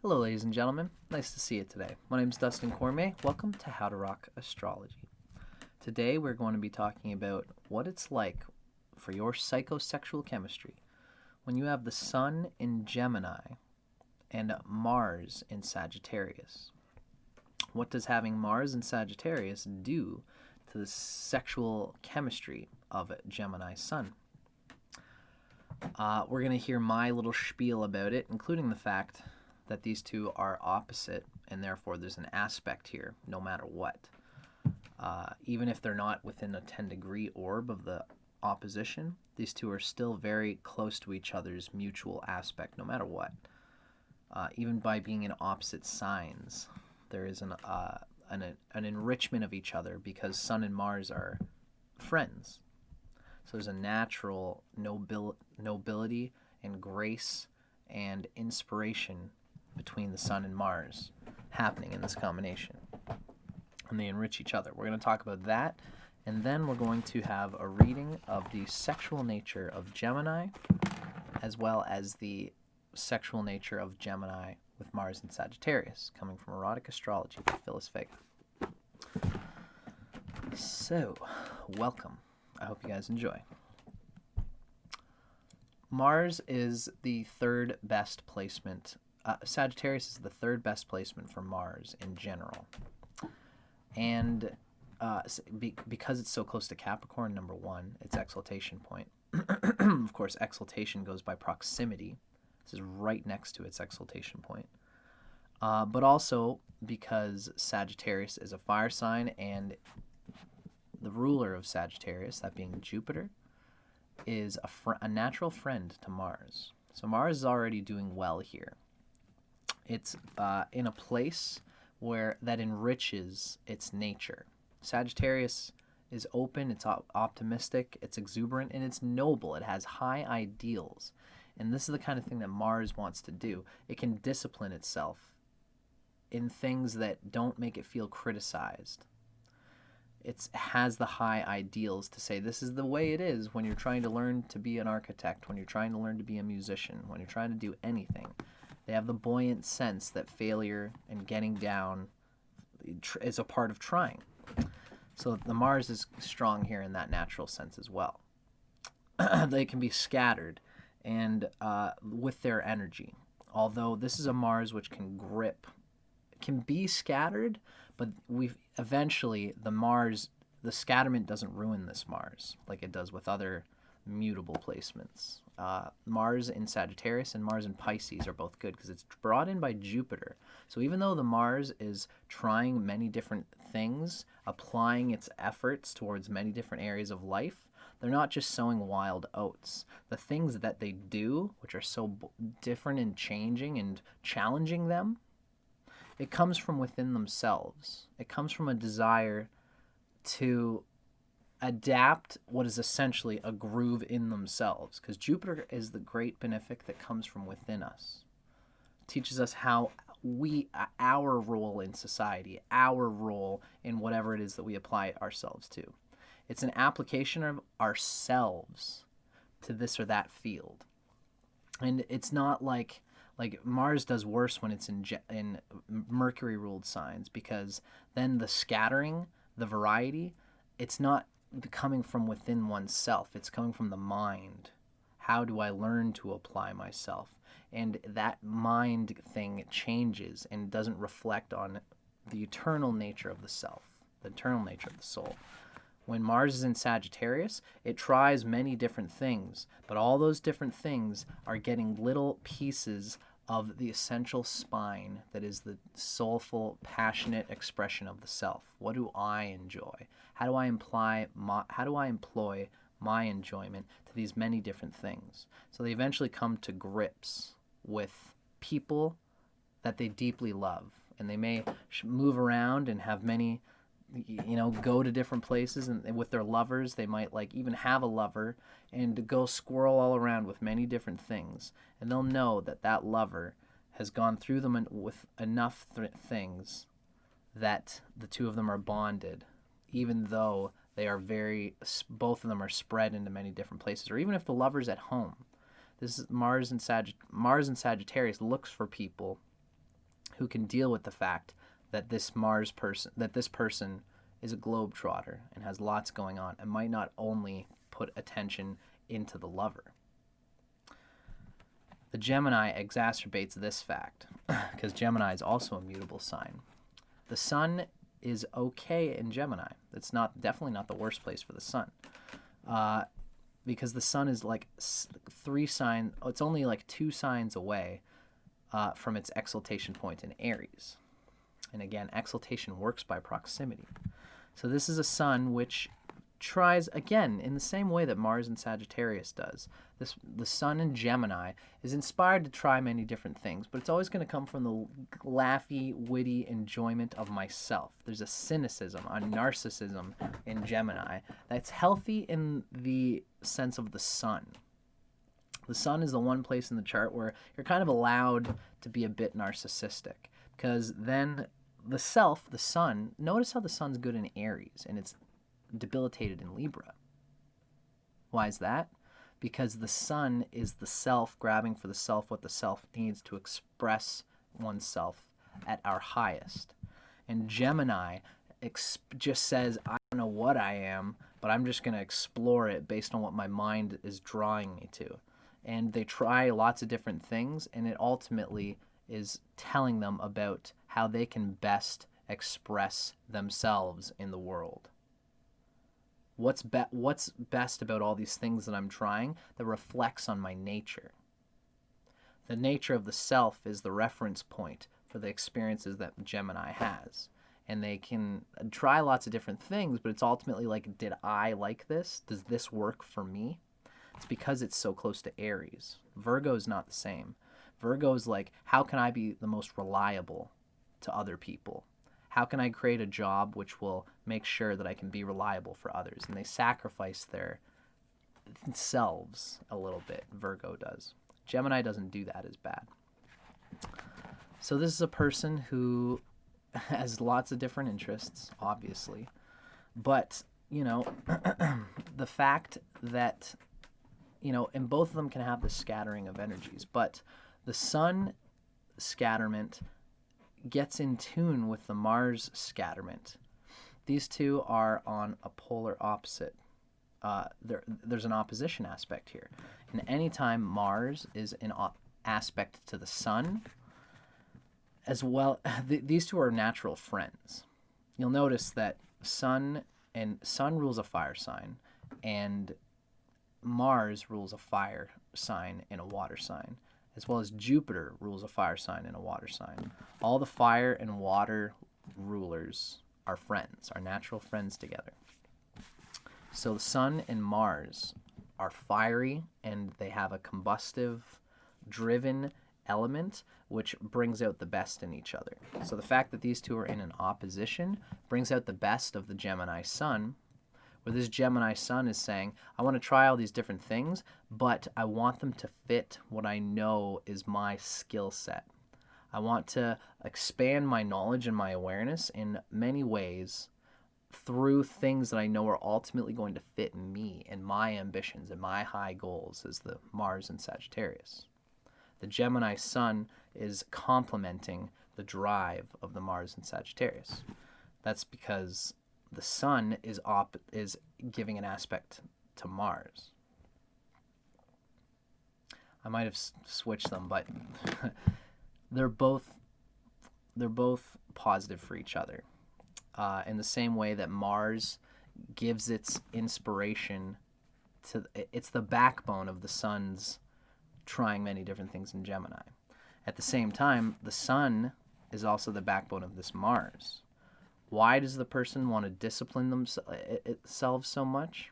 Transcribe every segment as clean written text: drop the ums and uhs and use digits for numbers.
Hello, ladies and gentlemen. Nice to see you today. My name is Dustin Cormier. Welcome to How to Rock Astrology. Today, we're going to be talking about what it's like for your psychosexual chemistry when you have the Sun in Gemini and Mars in Sagittarius. What does having Mars in Sagittarius do to the sexual chemistry of Gemini Sun? We're going to hear my little spiel about it, including the fact that these two are opposite, and therefore there's an aspect here, no matter what. Even if they're not within a 10-degree orb of the opposition, these two are still very close to each other's mutual aspect, no matter what. Even by being in opposite signs, there is an enrichment of each other because Sun and Mars are friends. So there's a natural nobility and grace and inspiration between the Sun and Mars happening in this combination. And they enrich each other. We're going to talk about that, and then we're going to have a reading of the sexual nature of Gemini, as well as the sexual nature of Gemini with Mars and Sagittarius, coming from Erotic Astrology by Phyllis Vega. So, welcome. I hope you guys enjoy. Mars is the third best placement. Sagittarius is the third best placement for Mars in general. And because it's so close to Capricorn, number one, its exaltation point. Of course, exaltation goes by proximity. This is right next to its exaltation point. But also because Sagittarius is a fire sign, and the ruler of Sagittarius, that being Jupiter, is a natural friend to Mars. So Mars is already doing well here. It's in a place where that enriches its nature. Sagittarius is open, it's optimistic, it's exuberant, and it's noble. It has high ideals. And this is the kind of thing that Mars wants to do. It can discipline itself in things that don't make it feel criticized. It has the high ideals to say this is the way it is when you're trying to learn to be an architect, when you're trying to learn to be a musician, when you're trying to do anything. They have the buoyant sense that failure and getting down is a part of trying. So the Mars is strong here in that natural sense as well. They can be scattered and with their energy. Although this is a Mars which can grip, can be scattered, but eventually the scatterment doesn't ruin this Mars like it does with other mutable placements. Mars in Sagittarius and Mars in Pisces are both good because it's brought in by Jupiter. So even though the Mars is trying many different things, applying its efforts towards many different areas of life, they're not just sowing wild oats. The things that they do, which are so different and changing and challenging them, it comes from within themselves. It comes from a desire to adapt what is essentially a groove in themselves, because Jupiter is the great benefic that comes from within us. It teaches us how our role in society, our role in whatever it is that we apply ourselves to. It's an application of ourselves to this or that field. And it's not like Mars does worse when it's in Mercury-ruled signs, because then the scattering, the variety, it's not coming from within oneself. It's coming from the mind. How do I learn to apply myself? And that mind thing changes and doesn't reflect on the eternal nature of the self, the eternal nature of the soul. When Mars is in Sagittarius, it tries many different things, but all those different things are getting little pieces of the essential spine that is the soulful, passionate expression of the self. What do I enjoy? How do I employ my enjoyment to these many different things? So they eventually come to grips with people that they deeply love, and they may move around and have many, go to different places, and with their lovers, they might even have a lover and go squirrel all around with many different things, and they'll know that lover has gone through them with enough things that the two of them are bonded, even though they are both of them are spread into many different places, or even if the lover's at home. This is Mars and Sagittarius looks for people who can deal with the fact that this person is a globetrotter and has lots going on and might not only put attention into the lover. The Gemini exacerbates this fact because Gemini is also a mutable sign. The sun is okay in Gemini. It's definitely not the worst place for the sun, because the sun is like 3 signs. It's only like 2 signs away from its exaltation point in Aries. And again, exaltation works by proximity. So this is a sun which tries, again, in the same way that Mars and Sagittarius does. The sun in Gemini is inspired to try many different things, but it's always going to come from the laughy, witty enjoyment of myself. There's a cynicism, a narcissism in Gemini that's healthy in the sense of the sun. The sun is the one place in the chart where you're kind of allowed to be a bit narcissistic, because then the sun, notice how the sun's good in Aries and it's debilitated in Libra. Why is that? Because the sun is the self grabbing for the self, what the self needs to express oneself at our highest. And Gemini just says, I don't know what I am, but I'm just going to explore it based on what my mind is drawing me to. And they try lots of different things, and it ultimately is telling them about how they can best express themselves in the world. What's best about all these things that I'm trying that reflects on my nature? The nature of the self is the reference point for the experiences that Gemini has. And they can try lots of different things, but it's ultimately like, did I like this? Does this work for me? It's because it's so close to Aries. Virgo is not the same. Virgo is like, how can I be the most reliable to other people? How can I create a job which will make sure that I can be reliable for others? And they sacrifice their selves a little bit. Virgo does. Gemini doesn't do that as bad. So this is a person who has lots of different interests, obviously. But, the fact that, and both of them can have the scattering of energies, but the sun scatterment gets in tune with the Mars scatterment. These two are on a polar opposite. There's an opposition aspect here. And anytime Mars is in aspect to the sun, as well, these two are natural friends. You'll notice that sun rules a fire sign, and Mars rules a fire sign in a water sign, as well as Jupiter rules a fire sign and a water sign. All the fire and water rulers are friends, are natural friends together. So the sun and Mars are fiery, and they have a combustive, driven element, which brings out the best in each other. So the fact that these two are in an opposition brings out the best of the Gemini sun, where this Gemini sun is saying, I want to try all these different things, but I want them to fit what I know is my skill set. I want to expand my knowledge and my awareness in many ways through things that I know are ultimately going to fit me and my ambitions and my high goals, as the Mars and Sagittarius. The Gemini sun is complementing the drive of the Mars and Sagittarius. That's because the sun is giving an aspect to Mars. I might have switched them, but they're both positive for each other. In the same way that Mars gives its inspiration it's the backbone of the sun's trying many different things in Gemini. At the same time, the sun is also the backbone of this Mars. Why does the person want to discipline themselves so much?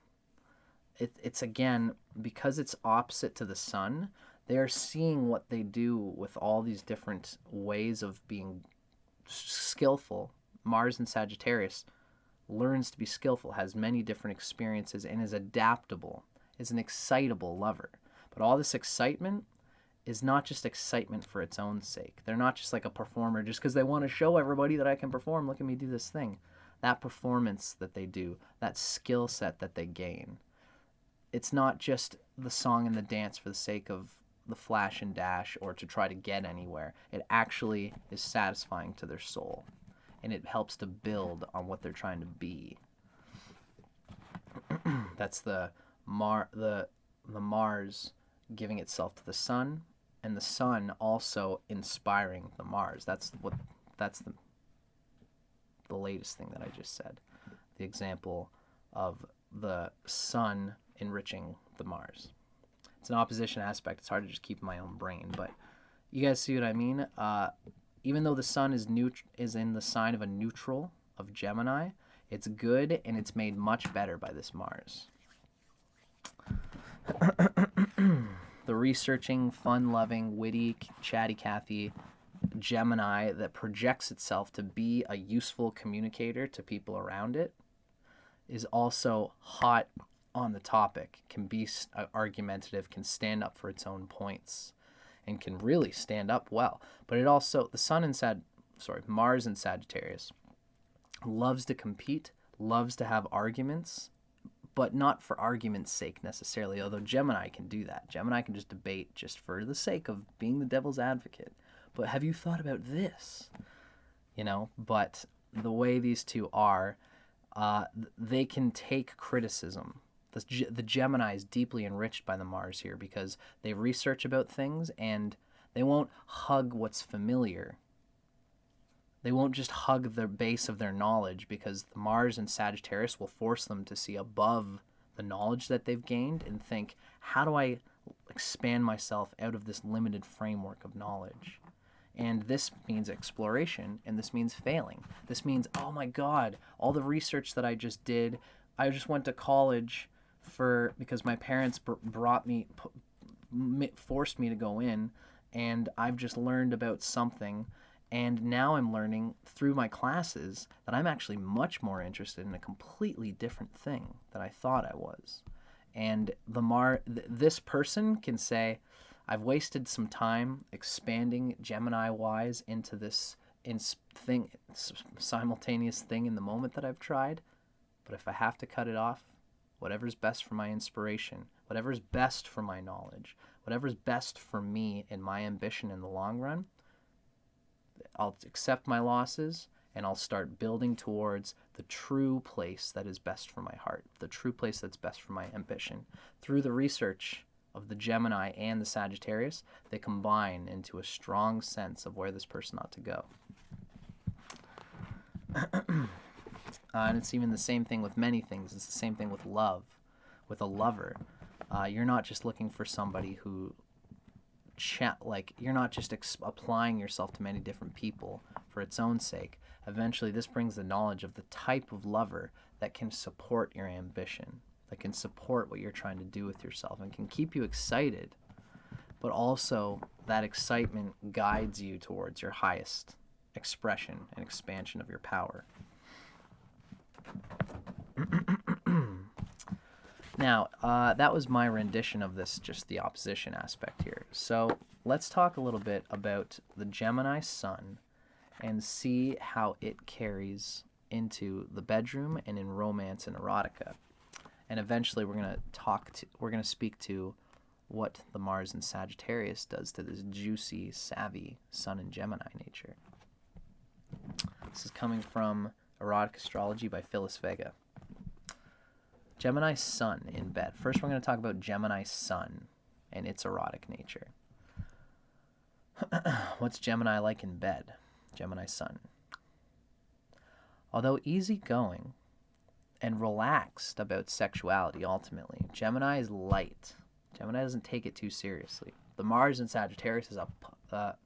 It's again, because it's opposite to the sun, they are seeing what they do with all these different ways of being skillful. Mars and Sagittarius learns to be skillful, has many different experiences, and is adaptable, is an excitable lover. But all this excitement is not just excitement for its own sake. They're not just like a performer just because they want to show everybody that I can perform. Look at me do this thing. That performance that they do, that skill set that they gain, it's not just the song and the dance for the sake of the flash and dash or to try to get anywhere. It actually is satisfying to their soul, and it helps to build on what they're trying to be. That's the Mars giving itself to the sun, and the sun also inspiring the Mars. That's the latest thing that I just said. The example of the sun enriching the Mars. It's an opposition aspect. It's hard to just keep in my own brain, but you guys see what I mean? Even though the sun is in the sign of a neutral of Gemini, it's good, and it's made much better by this Mars. The researching, fun-loving, witty, chatty Cathy Gemini that projects itself to be a useful communicator to people around it is also hot on the topic, can be argumentative, can stand up for its own points, and can really stand up well. But it also, Mars in Sagittarius loves to compete, loves to have arguments, but not for argument's sake necessarily, although Gemini can do that. Gemini can just debate just for the sake of being the devil's advocate. But have you thought about this? But the way these two are, they can take criticism. The Gemini is deeply enriched by the Mars here because they research about things and they won't hug what's familiar. They won't just hug the base of their knowledge, because the Mars in Sagittarius will force them to see above the knowledge that they've gained and think, how do I expand myself out of this limited framework of knowledge? And this means exploration, and this means failing. This means, oh my God, all the research that I just did, I just went to college because my parents forced me to go in, and I've just learned about something. And now I'm learning through my classes that I'm actually much more interested in a completely different thing than I thought I was. And this person can say, I've wasted some time expanding Gemini-wise into this simultaneous thing in the moment that I've tried. But if I have to cut it off, whatever's best for my inspiration, whatever's best for my knowledge, whatever's best for me and my ambition in the long run, I'll accept my losses, and I'll start building towards the true place that is best for my heart, the true place that's best for my ambition. Through the research of the Gemini and the Sagittarius, they combine into a strong sense of where this person ought to go. And it's even the same thing with many things. It's the same thing with love, with a lover. You're not just looking for somebody who you're not just applying yourself to many different people for its own sake. Eventually, this brings the knowledge of the type of lover that can support your ambition, that can support what you're trying to do with yourself, and can keep you excited, but also that excitement guides you towards your highest expression and expansion of your power. Now, that was my rendition of this, just the opposition aspect here. So let's talk a little bit about the Gemini Sun and see how it carries into the bedroom and in romance and erotica. And eventually we're going to speak to what the Mars in Sagittarius does to this juicy, savvy Sun in Gemini nature. This is coming from Erotic Astrology by Phyllis Vega. Gemini Sun in bed. First, we're going to talk about Gemini Sun and its erotic nature. What's Gemini like in bed? Gemini Sun. Although easygoing and relaxed about sexuality, ultimately, Gemini is light. Gemini doesn't take it too seriously. The Mars in Sagittarius is a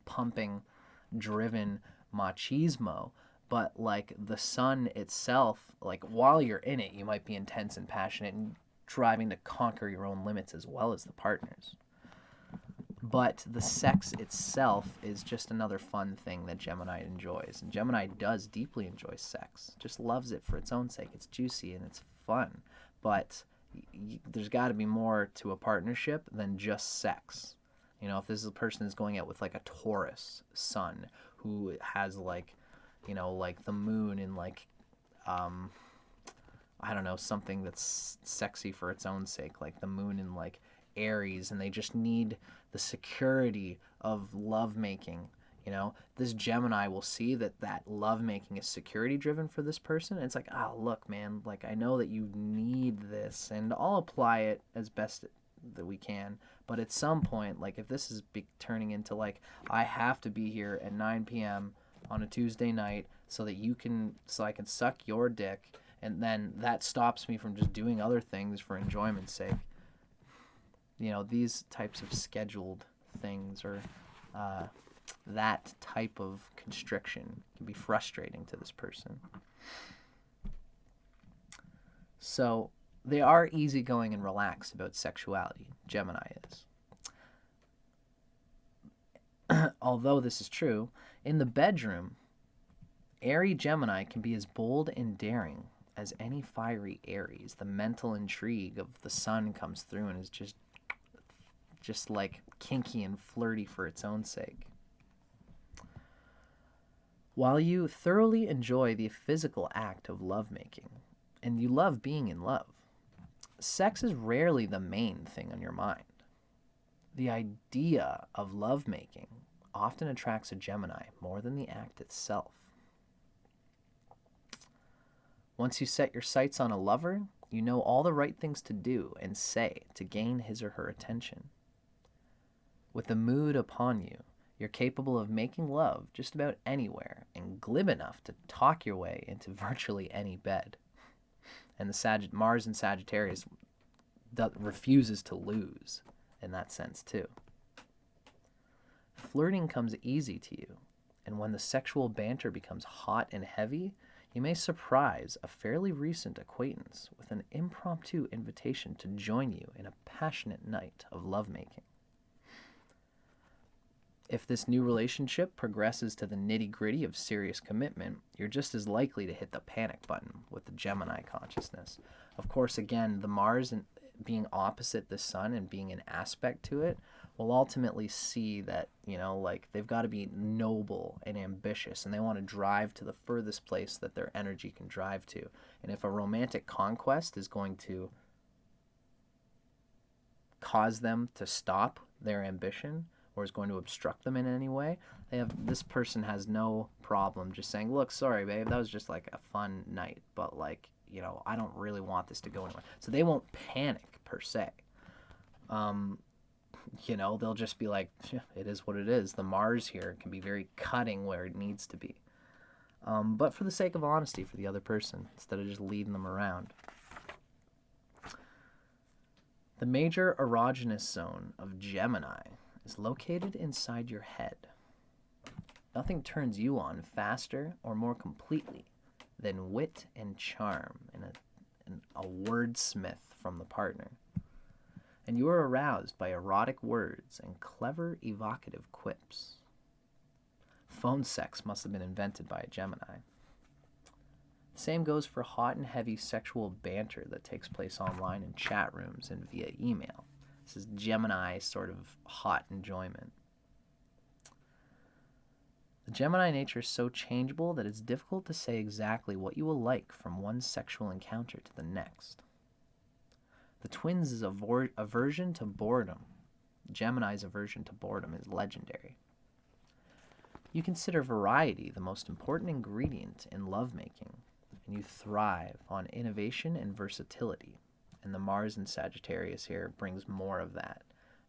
pumping, driven machismo. But like the Sun itself, like while you're in it, you might be intense and passionate and striving to conquer your own limits as well as the partners. But the sex itself is just another fun thing that Gemini enjoys. And Gemini does deeply enjoy sex, just loves it for its own sake. It's juicy and it's fun. But there's got to be more to a partnership than just sex. If this is a person who's going out with like a Taurus Sun who has like the moon in I don't know, something that's sexy for its own sake, like the moon in like Aries and they just need the security of lovemaking. You know, this Gemini will see that that lovemaking is security driven for this person. And it's like, oh, look, man, like I know that you need this and I'll apply it as best that we can. But at some point, like if this is turning into like, I have to be here at 9 p.m. on a Tuesday night so I can suck your dick, and then that stops me from just doing other things for enjoyment's sake. You know, these types of scheduled things or that type of constriction can be frustrating to this person. So they are easygoing and relaxed about sexuality. Gemini is. Although this is true, in the bedroom, airy Gemini can be as bold and daring as any fiery Aries. The mental intrigue of the sun comes through and is just like kinky and flirty for its own sake. While you thoroughly enjoy the physical act of lovemaking, and you love being in love, sex is rarely the main thing on your mind. The idea of lovemaking often attracts a Gemini more than the act itself. Once you set your sights on a lover, you know all the right things to do and say to gain his or her attention. With the mood upon you, you're capable of making love just about anywhere and glib enough to talk your way into virtually any bed. And the Mars and Sagittarius refuses to lose in that sense too. Flirting comes easy to you, and when the sexual banter becomes hot and heavy, you may surprise a fairly recent acquaintance with an impromptu invitation to join you in a passionate night of lovemaking. If this new relationship progresses to the nitty-gritty of serious commitment, you're just as likely to hit the panic button with the Gemini consciousness. Of course, again, the Mars being opposite the Sun and being an aspect to it will ultimately see that, you know, like they've got to be noble and ambitious and they want to drive to the furthest place that their energy can drive to. And if a romantic conquest is going to cause them to stop their ambition, or is going to obstruct them in any way, this person has no problem just saying, look, sorry, babe, that was just like a fun night, but like, you know, I don't really want this to go anywhere. So they won't panic per se. You know, they'll just be like, it is what it is. The Mars here can be very cutting where it needs to be. But for the sake of honesty for the other person, instead of just leading them around. The major erogenous zone of Gemini is located inside your head. Nothing turns you on faster or more completely than wit and charm and a wordsmith from the partner. And you are aroused by erotic words and clever, evocative quips. Phone sex must have been invented by a Gemini. The same goes for hot and heavy sexual banter that takes place online in chat rooms and via email. This is Gemini sort of hot enjoyment. The Gemini nature is so changeable that it's difficult to say exactly what you will like from one sexual encounter to the next. The twins' aversion to boredom. Gemini's aversion to boredom is legendary. You consider variety the most important ingredient in lovemaking, and you thrive on innovation and versatility. And the Mars in Sagittarius here brings more of that.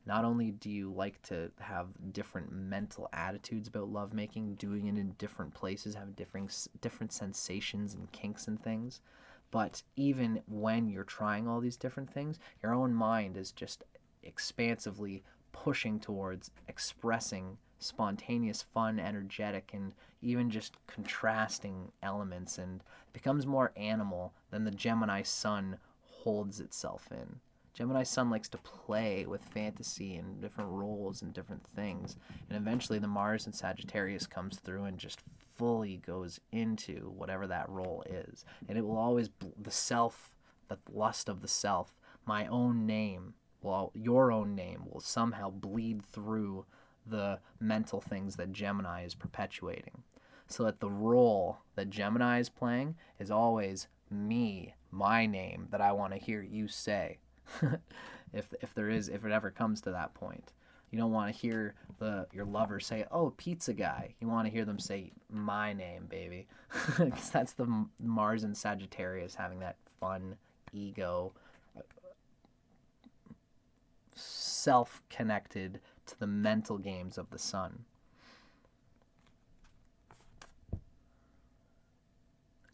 Not only do you like to have different mental attitudes about lovemaking, doing it in different places, having different sensations and kinks and things, but even when you're trying all these different things, your own mind is just expansively pushing towards expressing spontaneous, fun, energetic, and even just contrasting elements, and becomes more animal than the Gemini Sun holds itself in. Gemini Sun likes to play with fantasy and different roles and different things, and eventually the Mars in Sagittarius comes through and just fully goes into whatever that role is. And it will always, the self, the lust of the self, my own name, well, your own name will somehow bleed through the mental things that Gemini is perpetuating. So that the role that Gemini is playing is always me, my name, that I want to hear you say. if if it ever comes to that point. You don't want to hear your lover say, "Oh, pizza guy." You want to hear them say, "My name, baby," because that's the Mars and Sagittarius having that fun ego, self-connected to the mental games of the sun.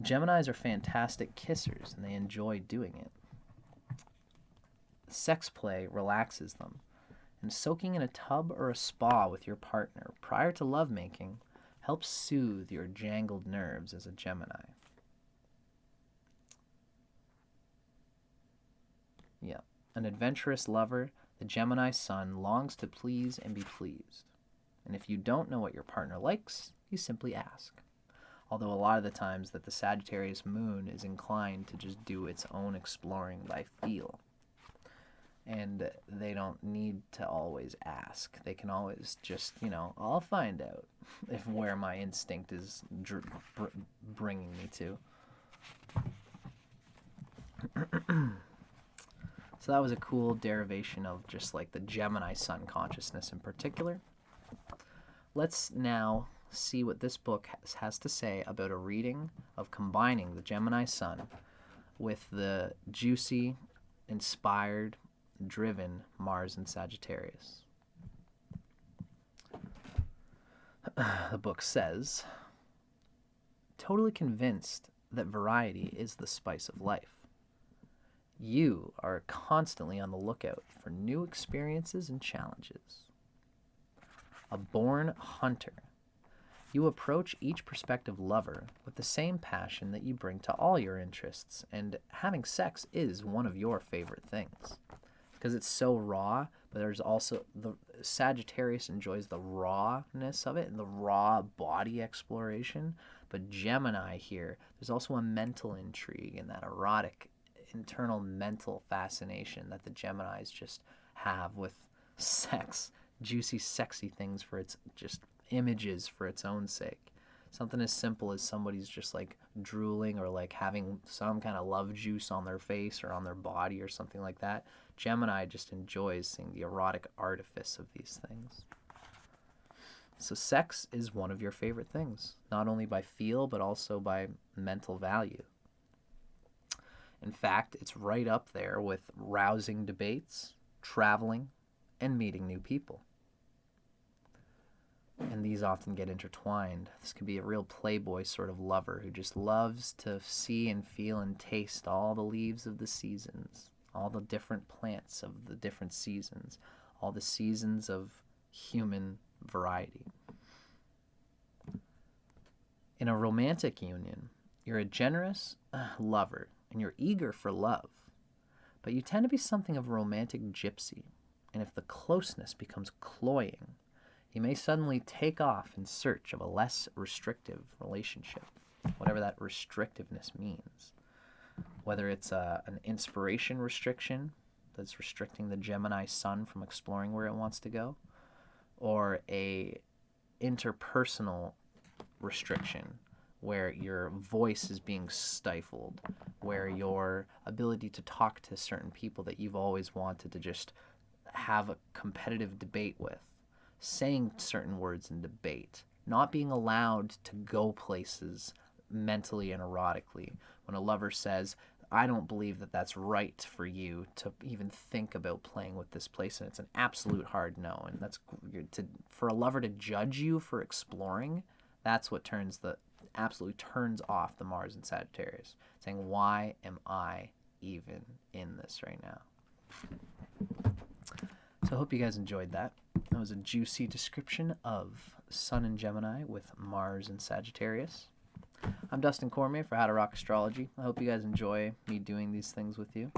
Geminis are fantastic kissers, and they enjoy doing it. Sex play relaxes them, and soaking in a tub or a spa with your partner prior to lovemaking helps soothe your jangled nerves as a Gemini. Yeah. An adventurous lover, the Gemini Sun longs to please and be pleased. And if you don't know what your partner likes, you simply ask. Although a lot of the times that the Sagittarius Moon is inclined to just do its own exploring by feel. And they don't need to always ask. They can always just, I'll find out if where my instinct is bringing me to. So that was a cool derivation of just like the Gemini Sun consciousness in particular. Let's now see what this book has to say about a reading of combining the Gemini Sun with the juicy, inspired, driven Mars and Sagittarius. The book says, totally convinced that variety is the spice of life. You are constantly on the lookout for new experiences and challenges. A born hunter, you approach each prospective lover with the same passion that you bring to all your interests, and having sex is one of your favorite things. Because it's so raw, but there's also the Sagittarius enjoys the rawness of it and the raw body exploration. But Gemini here, there's also a mental intrigue and that erotic internal mental fascination that the Geminis just have with sex, juicy, sexy things for its just images for its own sake. Something as simple as somebody's just like drooling or like having some kind of love juice on their face or on their body or something like that. Gemini just enjoys seeing the erotic artifice of these things. So sex is one of your favorite things, not only by feel but also by mental value. In fact, it's right up there with rousing debates, traveling, and meeting new people. And these often get intertwined. This could be a real playboy sort of lover who just loves to see and feel and taste all the leaves of the seasons, all the different plants of the different seasons, all the seasons of human variety. In a romantic union, you're a generous lover and you're eager for love, but you tend to be something of a romantic gypsy, and if the closeness becomes cloying, you may suddenly take off in search of a less restrictive relationship, whatever that restrictiveness means. Whether it's an inspiration restriction that's restricting the Gemini Sun from exploring where it wants to go, or a interpersonal restriction where your voice is being stifled, where your ability to talk to certain people that you've always wanted to just have a competitive debate with, saying certain words in debate, not being allowed to go places mentally and erotically. When a lover says, I don't believe that that's right for you to even think about playing with this place, and it's an absolute hard no. And that's for a lover to judge you for exploring, that's what absolutely turns off the Mars and Sagittarius, saying, why am I even in this right now? So I hope you guys enjoyed that. That was a juicy description of Sun in Gemini with Mars and Sagittarius. I'm Dustin Cormier for Erotic Astrology. I hope you guys enjoy me doing these things with you.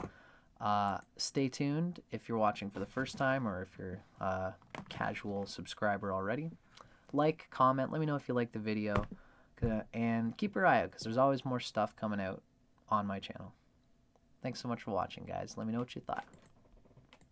Stay tuned if you're watching for the first time or if you're a casual subscriber already. Like, comment, let me know if you like the video, and keep your eye out because there's always more stuff coming out on my channel. Thanks so much for watching, guys. Let me know what you thought.